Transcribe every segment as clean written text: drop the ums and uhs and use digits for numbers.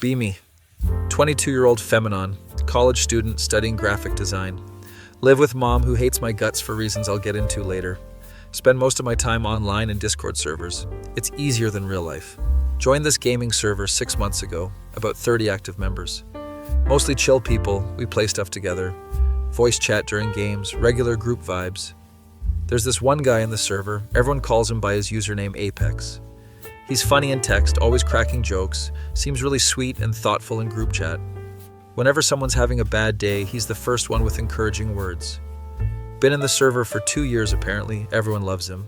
Be me. 22-year-old Femanon, college student studying graphic design. Live with mom who hates my guts for reasons I'll get into later. Spend most of my time online in Discord servers. It's easier than real life. Joined this gaming server 6 months ago, about 30 active members. Mostly chill people, we play stuff together. Voice chat during games, regular group vibes. There's this one guy in the server, everyone calls him by his username Apex. He's funny in text, always cracking jokes, seems really sweet and thoughtful in group chat. Whenever someone's having a bad day, he's the first one with encouraging words. Been in the server for 2 years apparently, everyone loves him.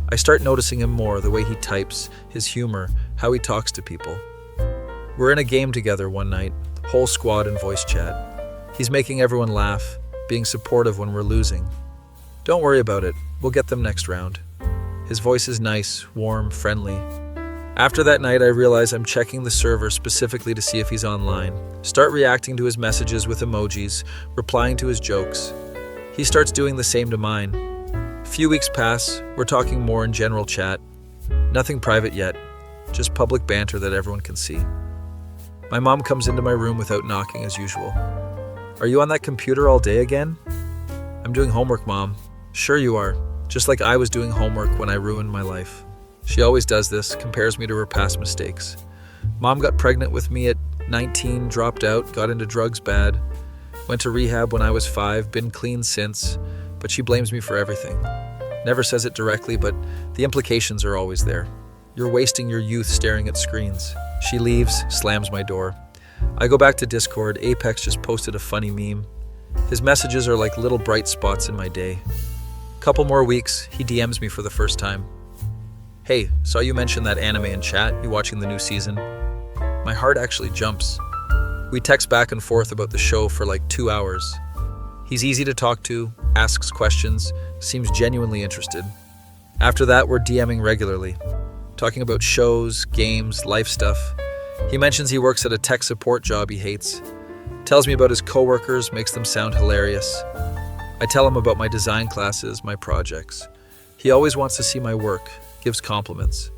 I start noticing him more, the way he types, his humor, how he talks to people. We're in a game together one night, whole squad in voice chat. He's making everyone laugh, being supportive when we're losing. Don't worry about it, we'll get them next round. His voice is nice, warm, friendly. After that night, I realize I'm checking the server specifically to see if he's online. Start reacting to his messages with emojis, replying to his jokes. He starts doing the same to mine. A few weeks pass, we're talking more in general chat. Nothing private yet, just public banter that everyone can see. My mom comes into my room without knocking as usual. Are you on that computer all day again? I'm doing homework, Mom. Sure you are. Just like I was doing homework when I ruined my life. She always does this, compares me to her past mistakes. Mom got pregnant with me at 19, dropped out, got into drugs bad. Went to rehab when I was 5, been clean since, but she blames me for everything. Never says it directly, but the implications are always there. You're wasting your youth staring at screens. She leaves, slams my door. I go back to Discord. Apex just posted a funny meme. His messages are like little bright spots in my day. Couple more weeks, he DMs me for the first time. Hey, saw you mention that anime in chat. You watching the new season? My heart actually jumps. We text back and forth about the show for like 2 hours. He's easy to talk to, asks questions, seems genuinely interested. After that, we're DMing regularly, talking about shows, games, life stuff. He mentions he works at a tech support job he hates. Tells me about his coworkers, makes them sound hilarious. I tell him about my design classes, my projects. He always wants to see my work, gives compliments.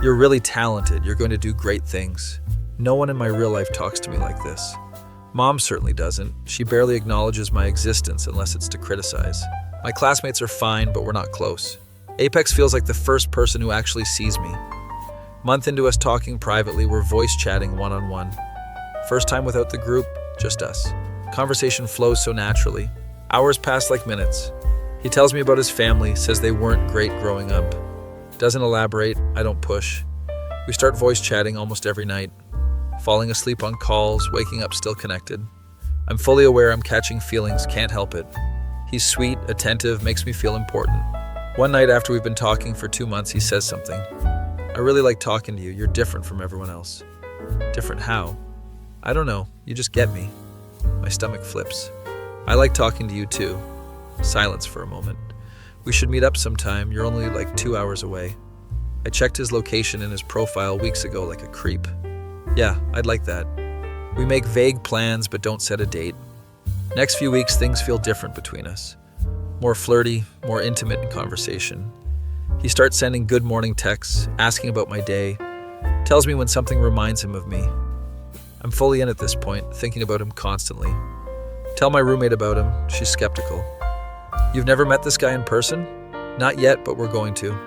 You're really talented, you're going to do great things. No one in my real life talks to me like this. Mom certainly doesn't. She barely acknowledges my existence unless it's to criticize. My classmates are fine, but we're not close. Apex feels like the first person who actually sees me. Month into us talking privately, we're voice chatting one-on-one. First time without the group, just us. Conversation flows so naturally. Hours pass like minutes. He tells me about his family, says they weren't great growing up. Doesn't elaborate, I don't push. We start voice chatting almost every night. Falling asleep on calls, waking up still connected. I'm fully aware I'm catching feelings, can't help it. He's sweet, attentive, makes me feel important. One night after we've been talking for 2 months, he says something. I really like talking to you, you're different from everyone else. Different how? I don't know, you just get me. My stomach flips. I like talking to you too. Silence for a moment. We should meet up sometime, you're only like 2 hours away. I checked his location in his profile weeks ago like a creep. Yeah, I'd like that. We make vague plans but don't set a date. Next few weeks things feel different between us. More flirty, more intimate in conversation. He starts sending good morning texts, asking about my day, tells me when something reminds him of me. I'm fully in at this point, thinking about him constantly. Tell my roommate about him, she's skeptical. You've never met this guy in person? Not yet, but we're going to.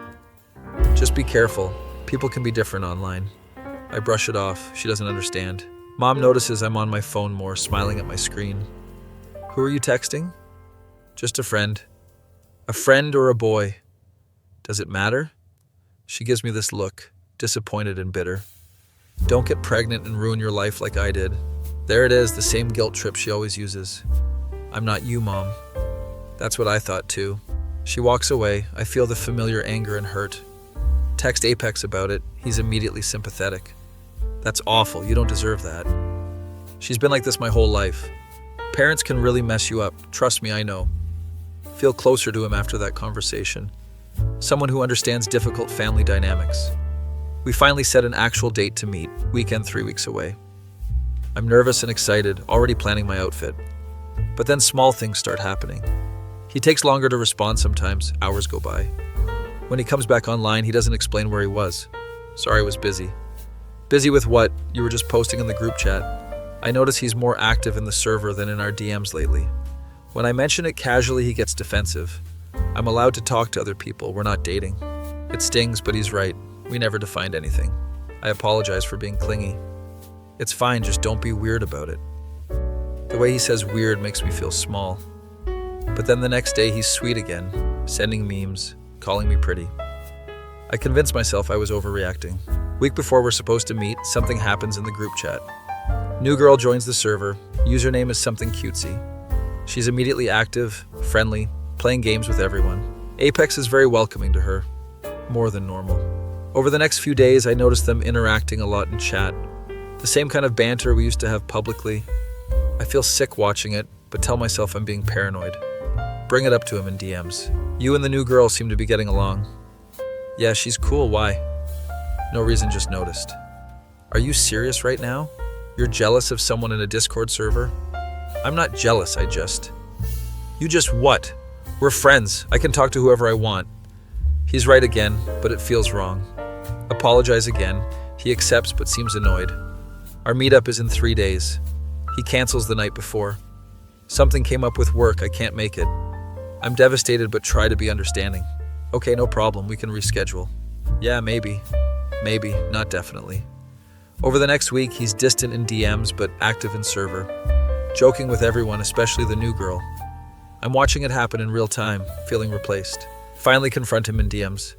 Just be careful, people can be different online. I brush it off, she doesn't understand. Mom notices I'm on my phone more, smiling at my screen. Who are you texting? Just a friend. A friend or a boy? Does it matter? She gives me this look, disappointed and bitter. Don't get pregnant and ruin your life like I did. There it is, the same guilt trip she always uses. I'm not you, Mom. That's what I thought too. She walks away, I feel the familiar anger and hurt. Text Apex about it, he's immediately sympathetic. That's awful, you don't deserve that. She's been like this my whole life. Parents can really mess you up, trust me, I know. Feel closer to him after that conversation. Someone who understands difficult family dynamics. We finally set an actual date to meet, weekend 3 weeks away. I'm nervous and excited, already planning my outfit. But then small things start happening. He takes longer to respond sometimes, hours go by. When he comes back online, he doesn't explain where he was. Sorry, I was busy. Busy with what? You were just posting in the group chat. I notice he's more active in the server than in our DMs lately. When I mention it casually, he gets defensive. I'm allowed to talk to other people. We're not dating. It stings, but he's right. We never defined anything. I apologize for being clingy. It's fine, just don't be weird about it. The way he says weird makes me feel small. But then the next day he's sweet again, sending memes, calling me pretty. I convinced myself I was overreacting. Week before we're supposed to meet, something happens in the group chat. New girl joins the server. Username is something cutesy. She's immediately active, friendly, playing games with everyone. Apex is very welcoming to her, more than normal. Over the next few days, I noticed them interacting a lot in chat. The same kind of banter we used to have publicly. I feel sick watching it, but tell myself I'm being paranoid. Bring it up to him in DMs. You and the new girl seem to be getting along. Yeah, she's cool, why? No reason, just noticed. Are you serious right now? You're jealous of someone in a Discord server? I'm not jealous, You just what? We're friends. I can talk to whoever I want. He's right again, but it feels wrong. Apologize again. He accepts but seems annoyed. Our meetup is in 3 days. He cancels the night before. Something came up with work, I can't make it. I'm devastated but try to be understanding. Okay, no problem, we can reschedule. Yeah, maybe. Maybe, not definitely. Over the next week, he's distant in DMs but active in server. Joking with everyone, especially the new girl. I'm watching it happen in real time, feeling replaced. Finally confront him in DMs.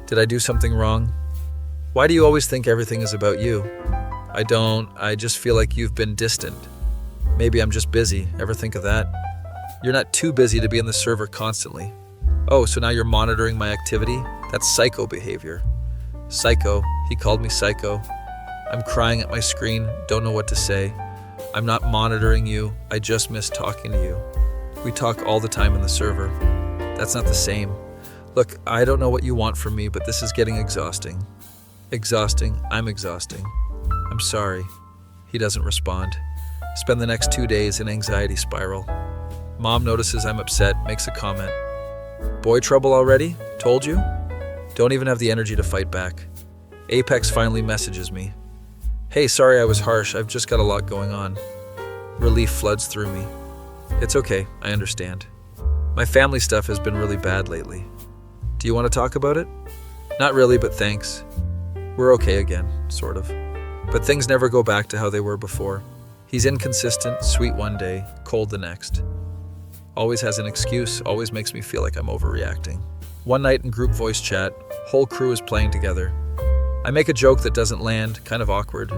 Did I do something wrong? Why do you always think everything is about you? I don't, I just feel like you've been distant. Maybe I'm just busy. Ever think of that? You're not too busy to be in the server constantly. Oh, so now you're monitoring my activity? That's psycho behavior. Psycho. He called me psycho. I'm crying at my screen, don't know what to say. I'm not monitoring you. I just miss talking to you. We talk all the time in the server. That's not the same. Look, I don't know what you want from me, but this is getting exhausting. Exhausting. I'm exhausting. I'm sorry. He doesn't respond. Spend the next 2 days in anxiety spiral. Mom notices I'm upset, makes a comment. Boy trouble already? Told you? Don't even have the energy to fight back. Apex finally messages me. Hey, sorry I was harsh, I've just got a lot going on. Relief floods through me. It's okay, I understand. My family stuff has been really bad lately. Do you want to talk about it? Not really, but thanks. We're okay again, sort of. But things never go back to how they were before. He's inconsistent, sweet one day, cold the next. Always has an excuse, always makes me feel like I'm overreacting. One night in group voice chat, whole crew is playing together. I make a joke that doesn't land, kind of awkward.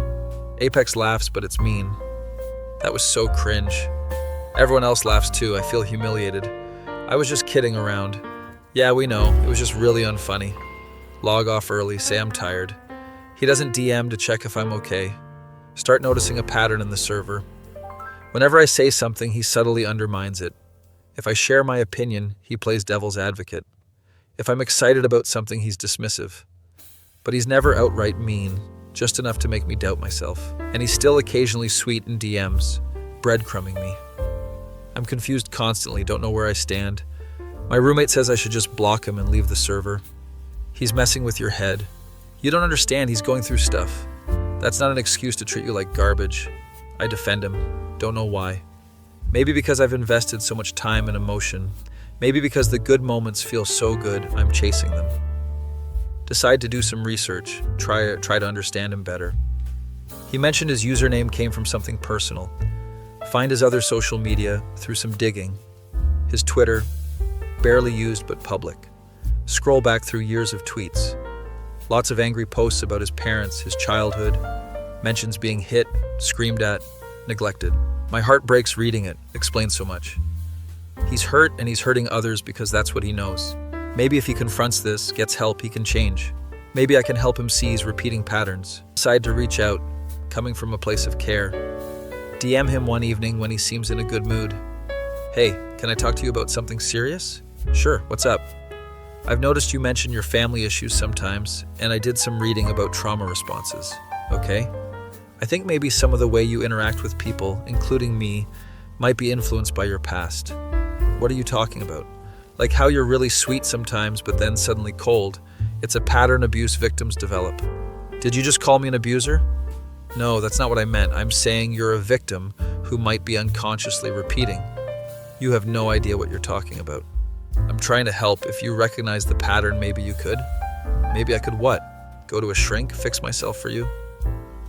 Apex laughs, but it's mean. That was so cringe. Everyone else laughs too, I feel humiliated. I was just kidding around. Yeah, we know, it was just really unfunny. Log off early, say I'm tired. He doesn't DM to check if I'm okay. Start noticing a pattern in the server. Whenever I say something, he subtly undermines it. If I share my opinion, he plays devil's advocate. If I'm excited about something, he's dismissive. But he's never outright mean, just enough to make me doubt myself. And he's still occasionally sweet in DMs, breadcrumbing me. I'm confused constantly, don't know where I stand. My roommate says I should just block him and leave the server. He's messing with your head. You don't understand, he's going through stuff. That's not an excuse to treat you like garbage. I defend him. Don't know why. Maybe because I've invested so much time and emotion. Maybe because the good moments feel so good, I'm chasing them. Decide to do some research, try to understand him better. He mentioned his username came from something personal. Find his other social media through some digging. His Twitter, barely used but public. Scroll back through years of tweets. Lots of angry posts about his parents, his childhood, mentions being hit, screamed at, neglected. My heart breaks reading it, explains so much. He's hurt and he's hurting others because that's what he knows. Maybe if he confronts this, gets help, he can change. Maybe I can help him see his repeating patterns. Decide to reach out, coming from a place of care. DM him one evening when he seems in a good mood. Hey, can I talk to you about something serious? Sure, what's up? I've noticed you mention your family issues sometimes, and I did some reading about trauma responses. Okay? I think maybe some of the way you interact with people, including me, might be influenced by your past. What are you talking about? Like how you're really sweet sometimes, but then suddenly cold. It's a pattern abuse victims develop. Did you just call me an abuser? No, that's not what I meant. I'm saying you're a victim who might be unconsciously repeating. You have no idea what you're talking about. I'm trying to help. If you recognize the pattern, maybe you could. Maybe I could what? Go to a shrink, fix myself for you?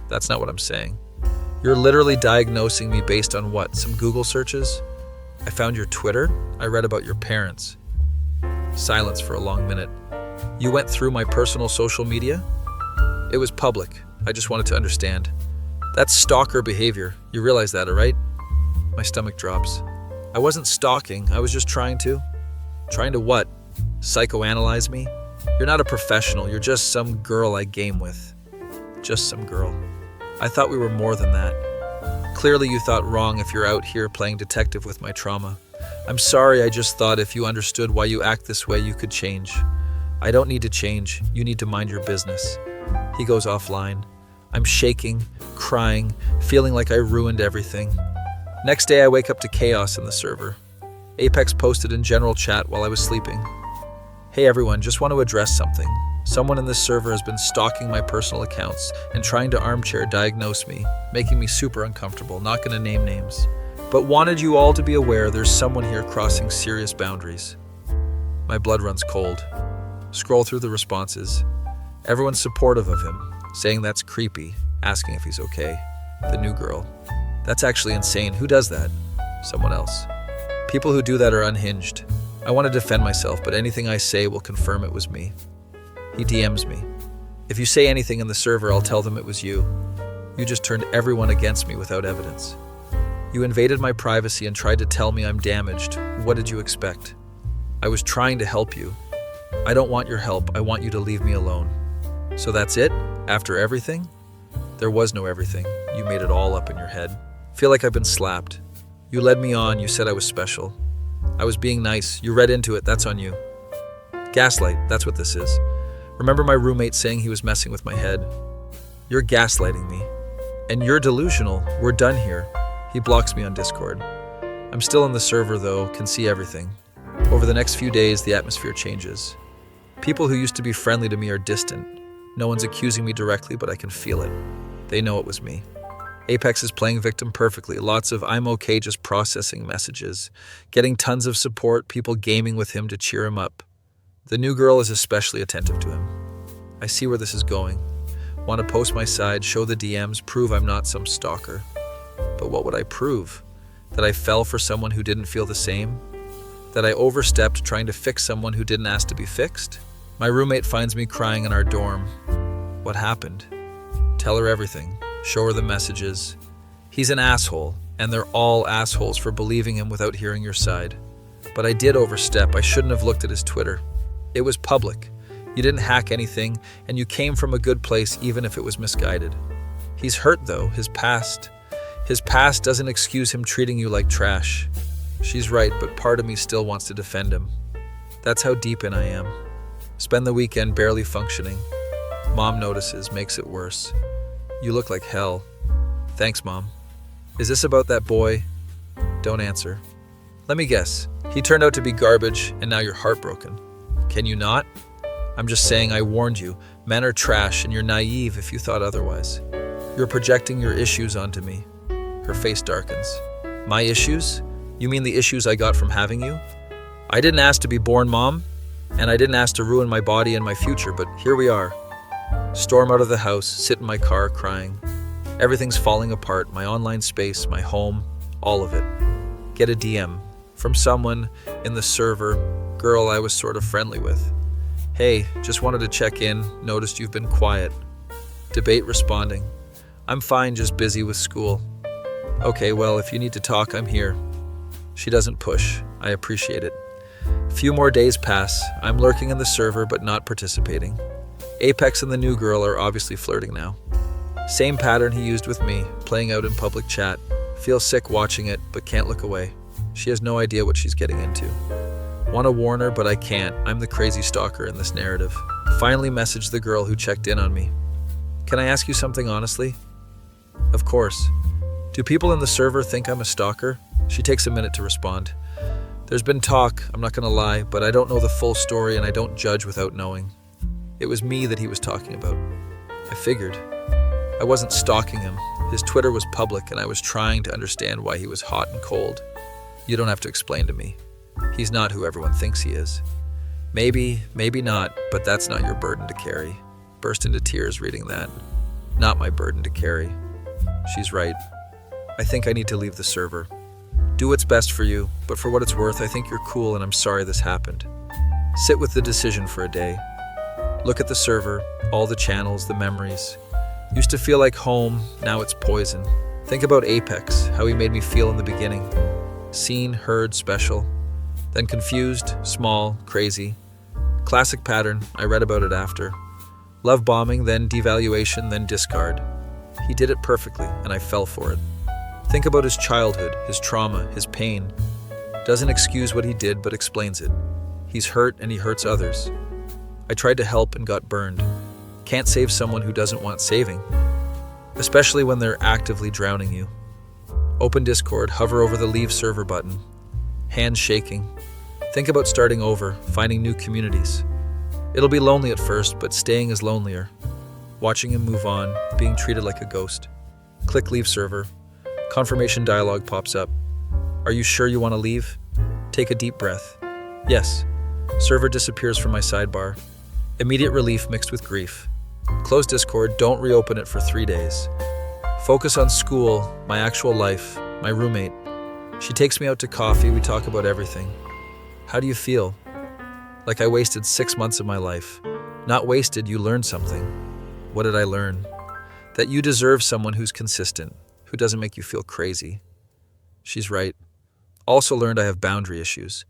That's not what I'm saying. You're literally diagnosing me based on what? Some Google searches? I found your Twitter. I read about your parents. Silence for a long minute. You went through my personal social media? It was public. I just wanted to understand. That's stalker behavior. You realize that, right? My stomach drops. I wasn't stalking. I was just trying to. Trying to what? Psychoanalyze me? You're not a professional. You're just some girl I game with. Just some girl. I thought we were more than that. Clearly you thought wrong if you're out here playing detective with my trauma. I'm sorry, I just thought if you understood why you act this way, you could change. I don't need to change. You need to mind your business. He goes offline. I'm shaking, crying, feeling like I ruined everything. Next day I wake up to chaos in the server. Apex posted in general chat while I was sleeping. Hey everyone, just want to address something. Someone in this server has been stalking my personal accounts and trying to armchair diagnose me, making me super uncomfortable, not gonna name names. But wanted you all to be aware there's someone here crossing serious boundaries. My blood runs cold. Scroll through the responses. Everyone's supportive of him, saying that's creepy, asking if he's okay. The new girl. That's actually insane. Who does that? Someone else. People who do that are unhinged. I want to defend myself, but anything I say will confirm it was me. He DMs me. If you say anything in the server, I'll tell them it was you. You just turned everyone against me without evidence. You invaded my privacy and tried to tell me I'm damaged. What did you expect? I was trying to help you. I don't want your help. I want you to leave me alone. So that's it? After everything? There was no everything. You made it all up in your head. Feel like I've been slapped. You led me on. You said I was special. I was being nice. You read into it. That's on you. Gaslight. That's what this is. Remember my roommate saying he was messing with my head? You're gaslighting me. And you're delusional. We're done here. He blocks me on Discord. I'm still in the server though, can see everything. Over the next few days, the atmosphere changes. People who used to be friendly to me are distant. No one's accusing me directly, but I can feel it. They know it was me. Apex is playing victim perfectly. Lots of I'm okay just processing messages. Getting tons of support, people gaming with him to cheer him up. The new girl is especially attentive to him. I see where this is going. Want to post my side, show the DMs, prove I'm not some stalker. But what would I prove? That I fell for someone who didn't feel the same? That I overstepped trying to fix someone who didn't ask to be fixed? My roommate finds me crying in our dorm. What happened? Tell her everything. Show her the messages. He's an asshole, and they're all assholes for believing him without hearing your side. But I did overstep. I shouldn't have looked at his Twitter. It was public. You didn't hack anything, and you came from a good place even if it was misguided. He's hurt though, his past. His past doesn't excuse him treating you like trash. She's right, but part of me still wants to defend him. That's how deep in I am. Spend the weekend barely functioning. Mom notices, makes it worse. You look like hell. Thanks, Mom. Is this about that boy? Don't answer. Let me guess. He turned out to be garbage, and now you're heartbroken. Can you not? I'm just saying I warned you. Men are trash, and you're naive if you thought otherwise. You're projecting your issues onto me. Her face darkens. My issues? You mean the issues I got from having you? I didn't ask to be born, Mom, and I didn't ask to ruin my body and my future, but here we are. Storm out of the house, sit in my car crying. Everything's falling apart, my online space, my home, all of it. Get a DM from someone in the server, girl I was sort of friendly with. Hey, just wanted to check in, noticed you've been quiet. Debate responding. I'm fine, just busy with school. Okay, well, if you need to talk, I'm here. She doesn't push. I appreciate it. Few more days pass. I'm lurking in the server, but not participating. Apex and the new girl are obviously flirting now. Same pattern he used with me, playing out in public chat. Feel sick watching it, but can't look away. She has no idea what she's getting into. Want to warn her, but I can't. I'm the crazy stalker in this narrative. Finally messaged the girl who checked in on me. Can I ask you something honestly? Of course. Do people in the server think I'm a stalker? She takes a minute to respond. There's been talk, I'm not gonna lie, but I don't know the full story and I don't judge without knowing. It was me that he was talking about. I figured. I wasn't stalking him. His Twitter was public, and I was trying to understand why he was hot and cold. You don't have to explain to me. He's not who everyone thinks he is. Maybe not, but that's not your burden to carry. Burst into tears reading that. Not my burden to carry. She's right. I think I need to leave the server. Do what's best for you, but for what it's worth, I think you're cool and I'm sorry this happened. Sit with the decision for a day. Look at the server, all the channels, the memories. Used to feel like home, now it's poison. Think about Apex, how he made me feel in the beginning. Seen, heard, special. Then confused, small, crazy. Classic pattern, I read about it after. Love bombing, then devaluation, then discard. He did it perfectly, and I fell for it. Think about his childhood, his trauma, his pain. Doesn't excuse what he did, but explains it. He's hurt and he hurts others. I tried to help and got burned. Can't save someone who doesn't want saving, especially when they're actively drowning you. Open Discord, hover over the leave server button. Hands shaking. Think about starting over, finding new communities. It'll be lonely at first, but staying is lonelier. Watching him move on, being treated like a ghost. Click leave server. Confirmation dialog pops up. Are you sure you want to leave? Take a deep breath. Yes. Server disappears from my sidebar. Immediate relief mixed with grief. Close Discord, don't reopen it for 3 days. Focus on school, my actual life, my roommate. She takes me out to coffee, we talk about everything. How do you feel? Like I wasted 6 months of my life. Not wasted, you learned something. What did I learn? That you deserve someone who's consistent, who doesn't make you feel crazy. She's right. Also learned I have boundary issues.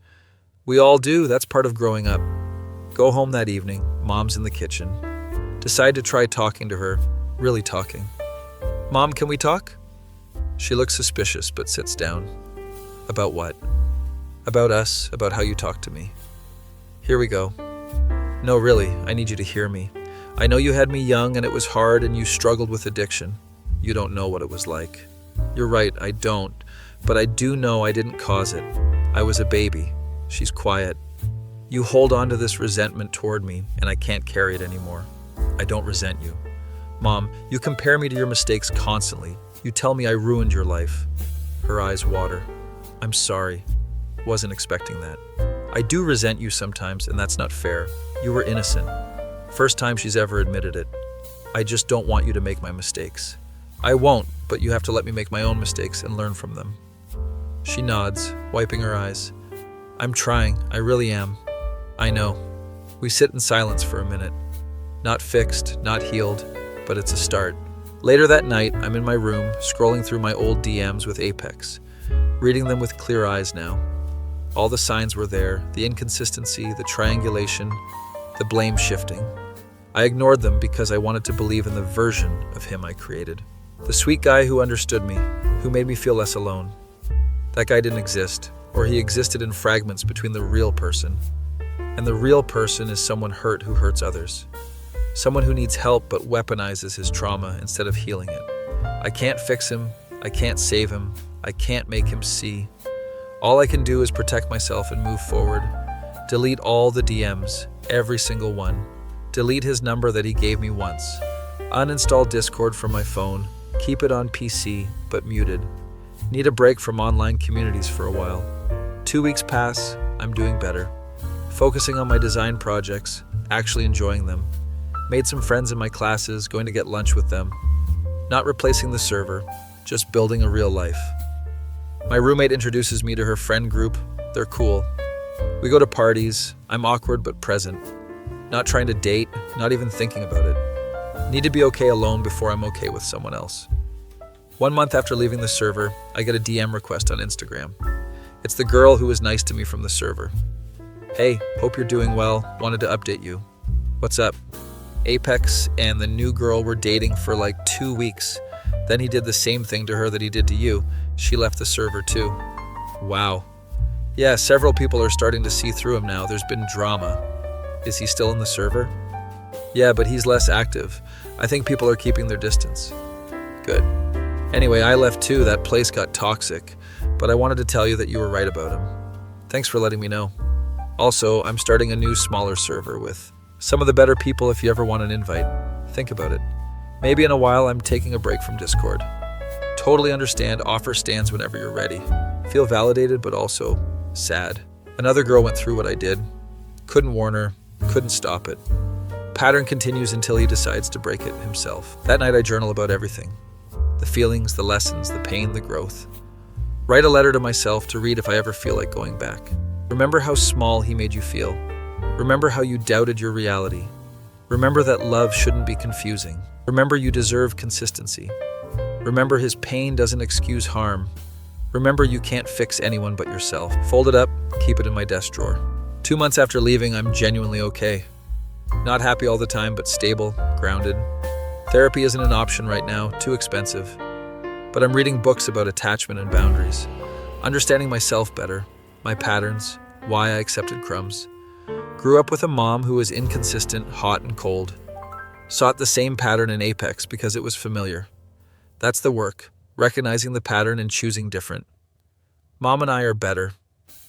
We all do, that's part of growing up. Go home that evening, mom's in the kitchen. Decide to try talking to her, really talking. Mom, can we talk? She looks suspicious but sits down. About what? About us, about how you talk to me. Here we go. No, really, I need you to hear me. I know you had me young and it was hard and you struggled with addiction. You don't know what it was like. You're right, I don't. But I do know I didn't cause it. I was a baby. She's quiet. You hold on to this resentment toward me, and I can't carry it anymore. I don't resent you. Mom, you compare me to your mistakes constantly. You tell me I ruined your life. Her eyes water. I'm sorry. Wasn't expecting that. I do resent you sometimes, and that's not fair. You were innocent. First time she's ever admitted it. I just don't want you to make my mistakes. I won't, but you have to let me make my own mistakes and learn from them. She nods, wiping her eyes. I'm trying, I really am. I know. We sit in silence for a minute. Not fixed, not healed, but it's a start. Later that night, I'm in my room, scrolling through my old DMs with Apex, reading them with clear eyes now. All the signs were there, the inconsistency, the triangulation, the blame shifting. I ignored them because I wanted to believe in the version of him I created. The sweet guy who understood me, who made me feel less alone. That guy didn't exist, or he existed in fragments between the real person. And the real person is someone hurt who hurts others. Someone who needs help but weaponizes his trauma instead of healing it. I can't fix him, I can't save him, I can't make him see. All I can do is protect myself and move forward. Delete all the DMs, every single one. Delete his number that he gave me once. Uninstall Discord from my phone. Keep it on PC, but muted. Need a break from online communities for a while. 2 weeks pass, I'm doing better. Focusing on my design projects, actually enjoying them. Made some friends in my classes, going to get lunch with them. Not replacing the server, just building a real life. My roommate introduces me to her friend group. They're cool. We go to parties. I'm awkward but present. Not trying to date, not even thinking about it. Need to be okay alone before I'm okay with someone else. 1 month after leaving the server, I get a DM request on Instagram. It's the girl who was nice to me from the server. Hey, hope you're doing well. Wanted to update you. What's up? Apex and the new girl were dating for like 2 weeks. Then he did the same thing to her that he did to you. She left the server too. Wow. Yeah, several people are starting to see through him now. There's been drama. Is he still in the server? Yeah, but he's less active. I think people are keeping their distance. Good. Anyway, I left too. That place got toxic. But I wanted to tell you that you were right about him. Thanks for letting me know. Also, I'm starting a new smaller server with some of the better people if you ever want an invite. Think about it. Maybe in a while I'm taking a break from Discord. Totally understand, offer stands whenever you're ready. Feel validated, but also sad. Another girl went through what I did. Couldn't warn her, couldn't stop it. Pattern continues until he decides to break it himself. That night I journal about everything. The feelings, the lessons, the pain, the growth. Write a letter to myself to read if I ever feel like going back. Remember how small he made you feel. Remember how you doubted your reality. Remember that love shouldn't be confusing. Remember you deserve consistency. Remember his pain doesn't excuse harm. Remember you can't fix anyone but yourself. Fold it up, keep it in my desk drawer. 2 months after leaving, I'm genuinely okay. Not happy all the time, but stable, grounded. Therapy isn't an option right now, too expensive. But I'm reading books about attachment and boundaries, understanding myself better, my patterns, why I accepted crumbs. Grew up with a mom who was inconsistent, hot and cold. Sought the same pattern in Apex because it was familiar. That's the work, recognizing the pattern and choosing different. Mom and I are better.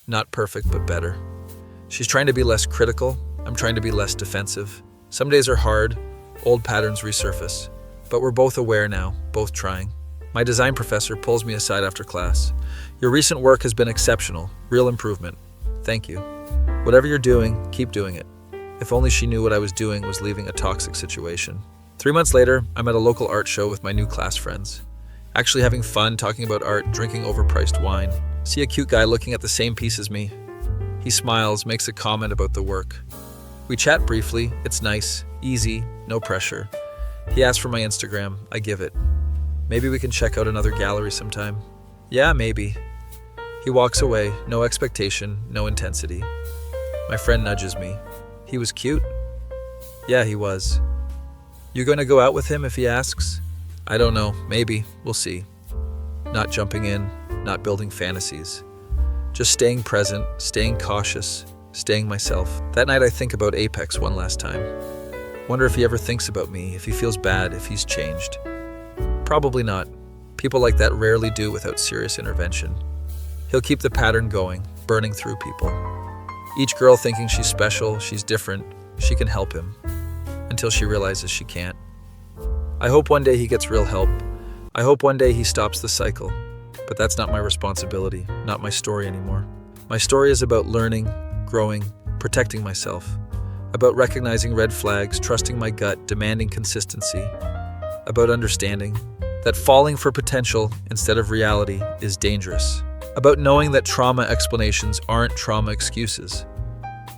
Not perfect, but better. She's trying to be less critical. I'm trying to be less defensive. Some days are hard. Old patterns resurface. But we're both aware now, both trying. My design professor pulls me aside after class. Your recent work has been exceptional. Real improvement. Thank you. Whatever you're doing, keep doing it. If only she knew what I was doing was leaving a toxic situation. 3 months later, I'm at a local art show with my new class friends. Actually having fun, talking about art, drinking overpriced wine. See a cute guy looking at the same piece as me. He smiles, makes a comment about the work. We chat briefly. It's nice, easy, no pressure. He asks for my Instagram. I give it. Maybe we can check out another gallery sometime. Yeah, maybe. He walks away, no expectation, no intensity. My friend nudges me. He was cute? Yeah, he was. You going to go out with him if he asks? I don't know, maybe, we'll see. Not jumping in, not building fantasies. Just staying present, staying cautious, staying myself. That night I think about Apex one last time. Wonder if he ever thinks about me, if he feels bad, if he's changed. Probably not. People like that rarely do without serious intervention. He'll keep the pattern going, burning through people. Each girl thinking she's special, she's different, she can help him. Until she realizes she can't. I hope one day he gets real help. I hope one day he stops the cycle. But that's not my responsibility, not my story anymore. My story is about learning, growing, protecting myself. About recognizing red flags, trusting my gut, demanding consistency. About understanding that falling for potential instead of reality is dangerous. About knowing that trauma explanations aren't trauma excuses.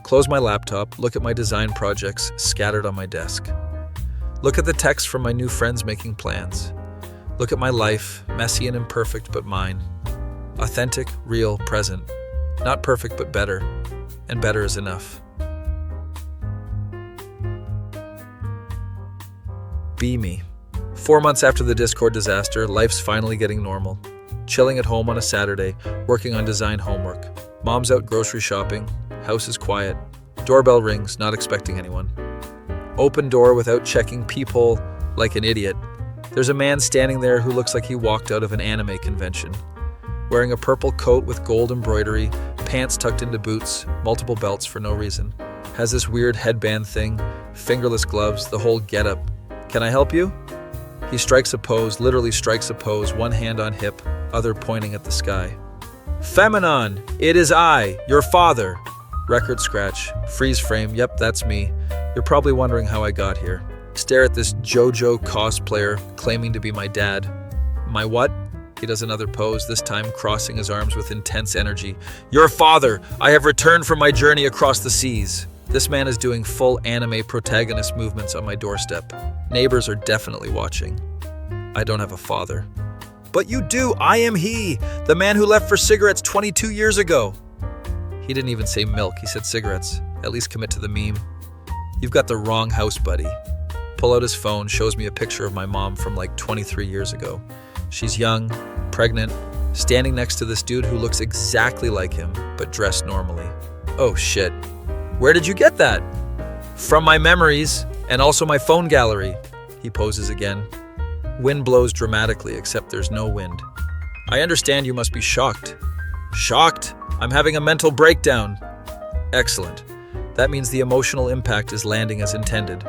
Close my laptop, look at my design projects scattered on my desk. Look at the texts from my new friends making plans. Look at my life, messy and imperfect, but mine. Authentic, real, present. Not perfect, but better. And better is enough. Be me. 4 months after the Discord disaster, life's finally getting normal. Chilling at home on a Saturday, working on design homework. Mom's out grocery shopping. House is quiet. Doorbell rings, not expecting anyone. Open door without checking peephole like an idiot. There's a man standing there who looks like he walked out of an anime convention. Wearing a purple coat with gold embroidery, pants tucked into boots, multiple belts for no reason. Has this weird headband thing, fingerless gloves, the whole getup. Can I help you? He strikes a pose, literally strikes a pose, one hand on hip, other pointing at the sky. Femanon, it is I, your father. Record scratch, freeze frame, yep, that's me. You're probably wondering how I got here. Stare at this JoJo cosplayer claiming to be my dad. My what? He does another pose, this time crossing his arms with intense energy. Your father, I have returned from my journey across the seas. This man is doing full anime protagonist movements on my doorstep. Neighbors are definitely watching. I don't have a father. But you do, I am he, the man who left for cigarettes 22 years ago. He didn't even say milk, he said cigarettes. At least commit to the meme. You've got the wrong house, buddy. Pull out his phone, shows me a picture of my mom from like 23 years ago. She's young, pregnant, standing next to this dude who looks exactly like him, but dressed normally. Oh shit. Where did you get that? From my memories, and also my phone gallery. He poses again. Wind blows dramatically, except there's no wind. I understand you must be shocked. Shocked? I'm having a mental breakdown. Excellent. That means the emotional impact is landing as intended.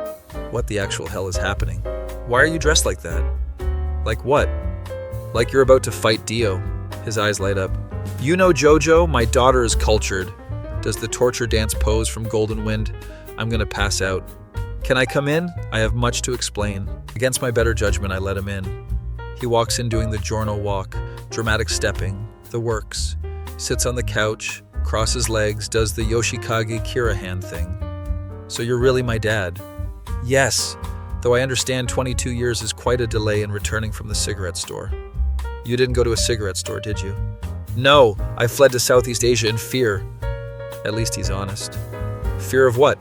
What the actual hell is happening? Why are you dressed like that? Like what? Like you're about to fight Dio. His eyes light up. You know, Jojo, my daughter is cultured. Does the torture dance pose from Golden Wind? I'm gonna pass out. Can I come in? I have much to explain. Against my better judgment, I let him in. He walks in doing the Giorno walk, dramatic stepping, the works. Sits on the couch, crosses legs, does the Yoshikage Kira hand thing. So you're really my dad? Yes, though I understand 22 years is quite a delay in returning from the cigarette store. You didn't go to a cigarette store, did you? No, I fled to Southeast Asia in fear. At least he's honest. Fear of what?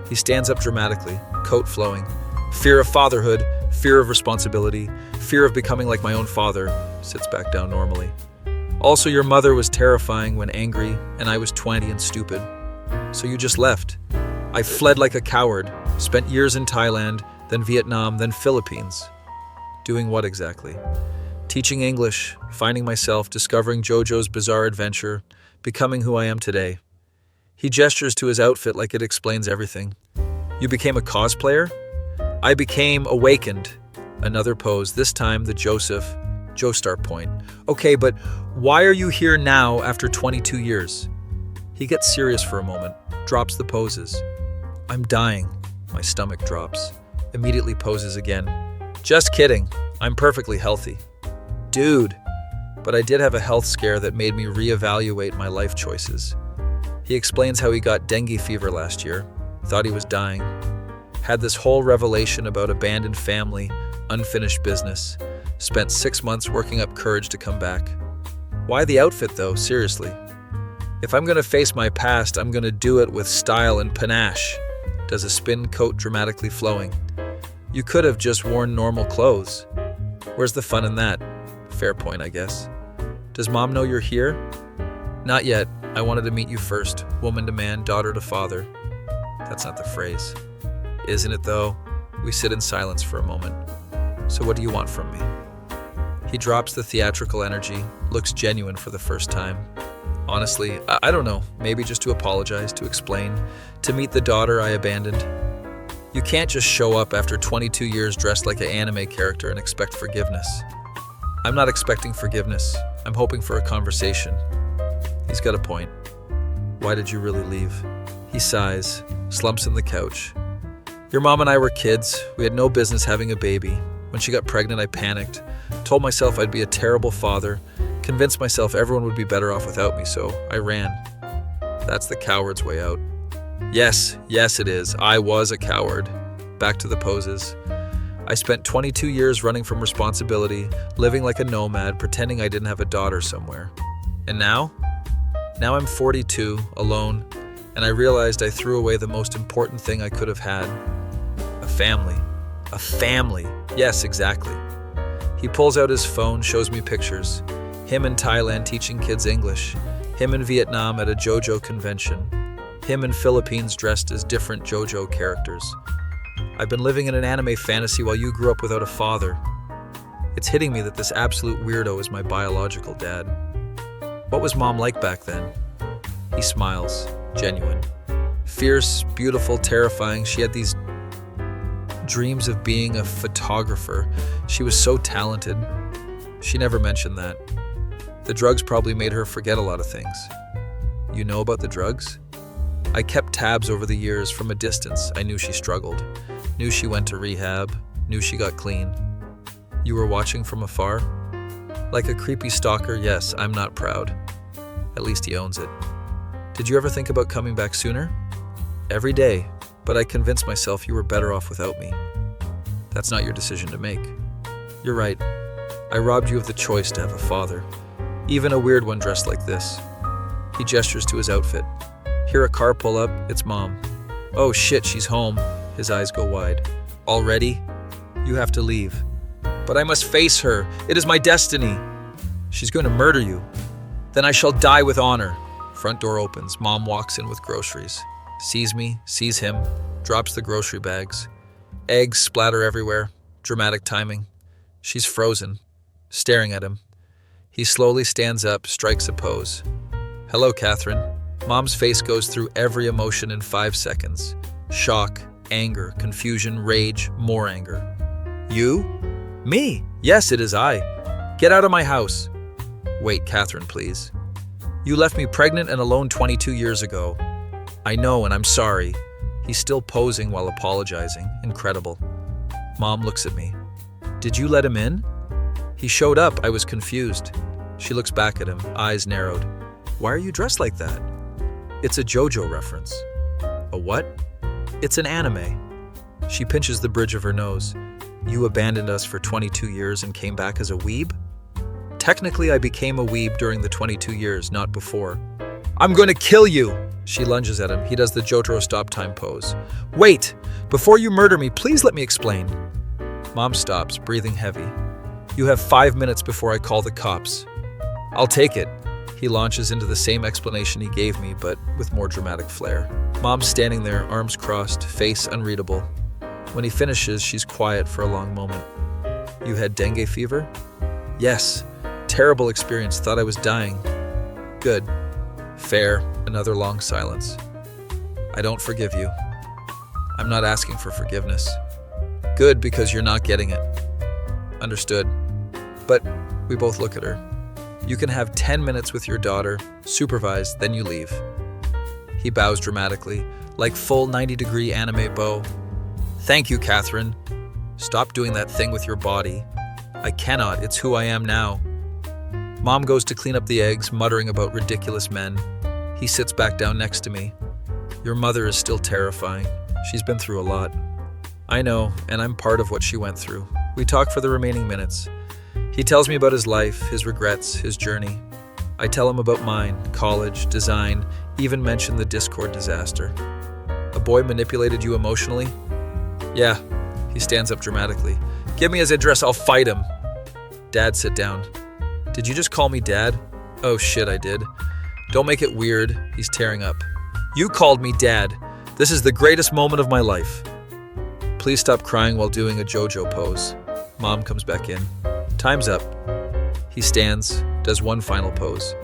He stands up dramatically, coat flowing. Fear of fatherhood, fear of responsibility, fear of becoming like my own father. Sits back down normally. Also, your mother was terrifying when angry, and I was 20 and stupid. So you just left. I fled like a coward, spent years in Thailand, then Vietnam, then Philippines. Doing what exactly? Teaching English, finding myself, discovering Jojo's bizarre adventure, becoming who I am today. He gestures to his outfit like it explains everything. You became a cosplayer? I became awakened. Another pose, this time the Joestar point. Okay, but why are you here now after 22 years? He gets serious for a moment, drops the poses. I'm dying. My stomach drops. Immediately poses again. Just kidding. I'm perfectly healthy. Dude. But I did have a health scare that made me reevaluate my life choices. He explains how he got dengue fever last year, thought he was dying, had this whole revelation about abandoned family, unfinished business, spent 6 months working up courage to come back. Why the outfit though, seriously? If I'm gonna face my past, I'm gonna do it with style and panache. Does a spin coat dramatically flowing. You could have just worn normal clothes. Where's the fun in that? Fair point, I guess. Does mom know you're here? Not yet. I wanted to meet you first. Woman to man, daughter to father. That's not the phrase. Isn't it though? We sit in silence for a moment. So what do you want from me? He drops the theatrical energy, looks genuine for the first time. Honestly, I don't know. Maybe just to apologize, to explain, to meet the daughter I abandoned. You can't just show up after 22 years dressed like an anime character and expect forgiveness. I'm not expecting forgiveness. I'm hoping for a conversation. He's got a point. Why did you really leave? He sighs, slumps in the couch. Your mom and I were kids. We had no business having a baby. When she got pregnant, I panicked, told myself I'd be a terrible father, convinced myself everyone would be better off without me, so I ran. That's the coward's way out. Yes, it is. I was a coward. Back to the poses. I spent 22 years running from responsibility, living like a nomad, pretending I didn't have a daughter somewhere. And now? Now I'm 42, alone, and I realized I threw away the most important thing I could have had. A family. A family. Yes, exactly. He pulls out his phone, shows me pictures. Him in Thailand teaching kids English. Him in Vietnam at a JoJo convention. Him in Philippines dressed as different JoJo characters. I've been living in an anime fantasy while you grew up without a father. It's hitting me that this absolute weirdo is my biological dad. What was mom like back then? He smiles, genuine. Fierce, beautiful, terrifying. She had these dreams of being a photographer. She was so talented. She never mentioned that. The drugs probably made her forget a lot of things. You know about the drugs? I kept tabs over the years. From a distance, I knew she struggled. Knew she went to rehab. Knew she got clean. You were watching from afar? Like a creepy stalker, yes, I'm not proud. At least he owns it. Did you ever think about coming back sooner? Every day, but I convinced myself you were better off without me. That's not your decision to make. You're right. I robbed you of the choice to have a father. Even a weird one dressed like this. He gestures to his outfit. Hear a car pull up, it's mom. Oh shit, she's home. His eyes go wide. Already? You have to leave. But I must face her. It is my destiny. She's going to murder you. Then I shall die with honor. Front door opens. Mom walks in with groceries. Sees me, sees him, drops the grocery bags. Eggs splatter everywhere. Dramatic timing. She's frozen, staring at him. He slowly stands up, strikes a pose. Hello, Catherine. Mom's face goes through every emotion in 5 seconds. Shock, anger, confusion, rage, more anger. You? Me? Yes, it is I. Get out of my house. Wait, Catherine, please. You left me pregnant and alone 22 years ago. I know, and I'm sorry. He's still posing while apologizing. Incredible. Mom looks at me. Did you let him in? He showed up. I was confused. She looks back at him, eyes narrowed. Why are you dressed like that? It's a JoJo reference. A what? It's an anime. She pinches the bridge of her nose. You abandoned us for 22 years and came back as a weeb? Technically, I became a weeb during the 22 years, not before. I'm going to kill you! She lunges at him. He does the Jotaro stop time pose. Wait! Before you murder me, please let me explain. Mom stops, breathing heavy. You have 5 minutes before I call the cops. I'll take it. He launches into the same explanation he gave me, but with more dramatic flair. Mom's standing there, arms crossed, face unreadable. When he finishes, she's quiet for a long moment. You had dengue fever? Yes. Terrible experience. Thought I was dying. Good. Fair. Another long silence. I don't forgive you. I'm not asking for forgiveness. Good, because you're not getting it. Understood. But we both look at her. You can have 10 minutes with your daughter, supervised, then you leave. He bows dramatically, like full 90-degree anime bow. Thank you, Catherine. Stop doing that thing with your body. I cannot. It's who I am now. Mom goes to clean up the eggs, muttering about ridiculous men. He sits back down next to me. Your mother is still terrifying. She's been through a lot. I know, and I'm part of what she went through. We talk for the remaining minutes. He tells me about his life, his regrets, his journey. I tell him about mine, college, design, even mention the Discord disaster. A boy manipulated you emotionally? Yeah. He stands up dramatically. Give me his address, I'll fight him. Dad, sit down. Did you just call me Dad? Oh shit, I did. Don't make it weird. He's tearing up. You called me Dad. This is the greatest moment of my life. Please stop crying while doing a JoJo pose. Mom comes back in. Time's up. He stands, does one final pose.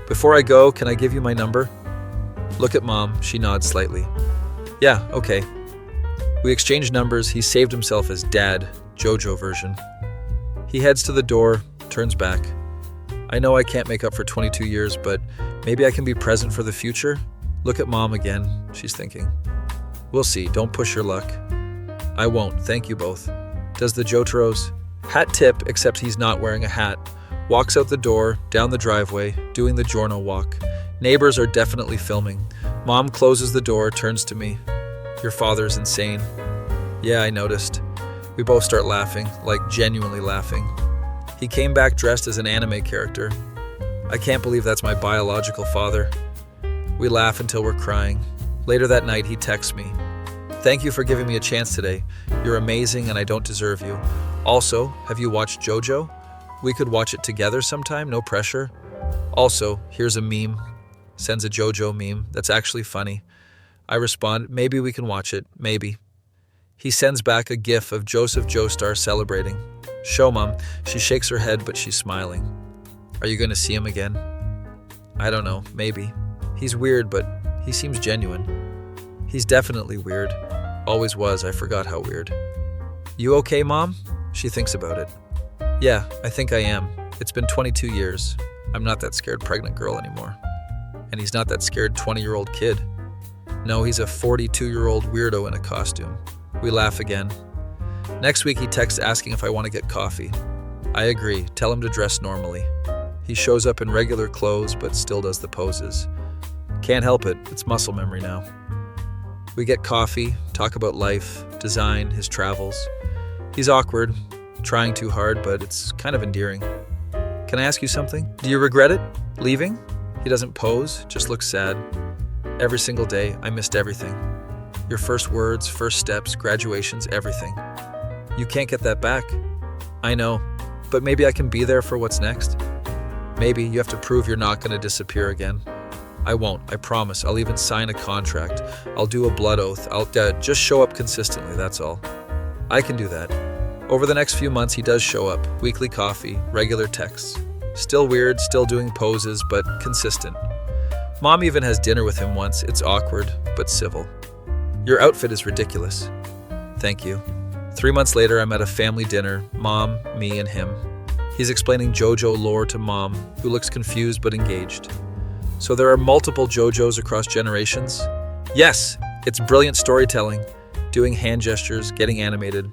Before I go, can I give you my number? Look at Mom. She nods slightly. Yeah, okay. We exchange numbers. He saved himself as Dad, JoJo version. He heads to the door, turns back. I know I can't make up for 22 years, but maybe I can be present for the future? Look at Mom again. She's thinking. We'll see. Don't push your luck. I won't. Thank you both. Does the Jotaro's hat tip, except he's not wearing a hat. Walks out the door, down the driveway, doing the Giorno walk. Neighbors are definitely filming. Mom closes the door, turns to me. Your father's insane. Yeah, I noticed. We both start laughing, like genuinely laughing. He came back dressed as an anime character. I can't believe that's my biological father. We laugh until we're crying. Later that night, he texts me. Thank you for giving me a chance today. You're amazing and I don't deserve you. Also, have you watched JoJo? We could watch it together sometime, no pressure. Also, here's a meme. Sends a JoJo meme that's actually funny. I respond, maybe we can watch it, maybe. He sends back a gif of Joseph Joestar celebrating. Show Mom. She shakes her head, but she's smiling. Are you going to see him again? I don't know, maybe. He's weird, but he seems genuine. He's definitely weird. Always was, I forgot how weird. You okay, Mom? She thinks about it. Yeah, I think I am. It's been 22 years. I'm not that scared pregnant girl anymore. And he's not that scared 20-year-old kid. No, he's a 42-year-old weirdo in a costume. We laugh again. Next week, he texts asking if I want to get coffee. I agree. Tell him to dress normally. He shows up in regular clothes, but still does the poses. Can't help it. It's muscle memory now. We get coffee, talk about life, design, his travels. He's awkward, trying too hard, but it's kind of endearing. Can I ask you something? Do you regret it? Leaving? He doesn't pose, just looks sad. Every single day, I missed everything. Your first words, first steps, graduations, everything. You can't get that back. I know, but maybe I can be there for what's next. Maybe you have to prove you're not going to disappear again. I won't, I promise. I'll even sign a contract. I'll do a blood oath. I'll just show up consistently, that's all. I can do that. Over the next few months, he does show up. Weekly coffee, regular texts. Still weird, still doing poses, but consistent. Mom even has dinner with him once. It's awkward, but civil. Your outfit is ridiculous. Thank you. 3 months later, I'm at a family dinner, mom, me, and him. He's explaining JoJo lore to mom, who looks confused but engaged. So there are multiple JoJos across generations? Yes, it's brilliant storytelling, doing hand gestures, getting animated.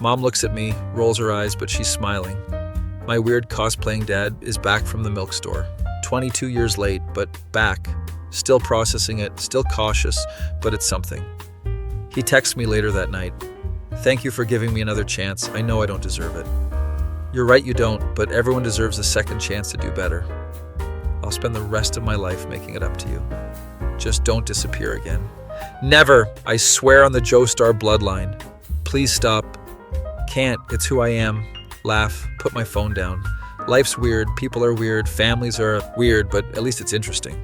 Mom looks at me, rolls her eyes, but she's smiling. My weird cosplaying dad is back from the milk store. 22 years late, but back. Still processing it, still cautious, but it's something. He texts me later that night. Thank you for giving me another chance. I know I don't deserve it. You're right, you don't, but everyone deserves a second chance to do better. I'll spend the rest of my life making it up to you. Just don't disappear again. Never! I swear on the Joestar bloodline. Please stop. Can't. It's who I am. Laugh. Put my phone down. Life's weird. People are weird. Families are weird, but at least it's interesting.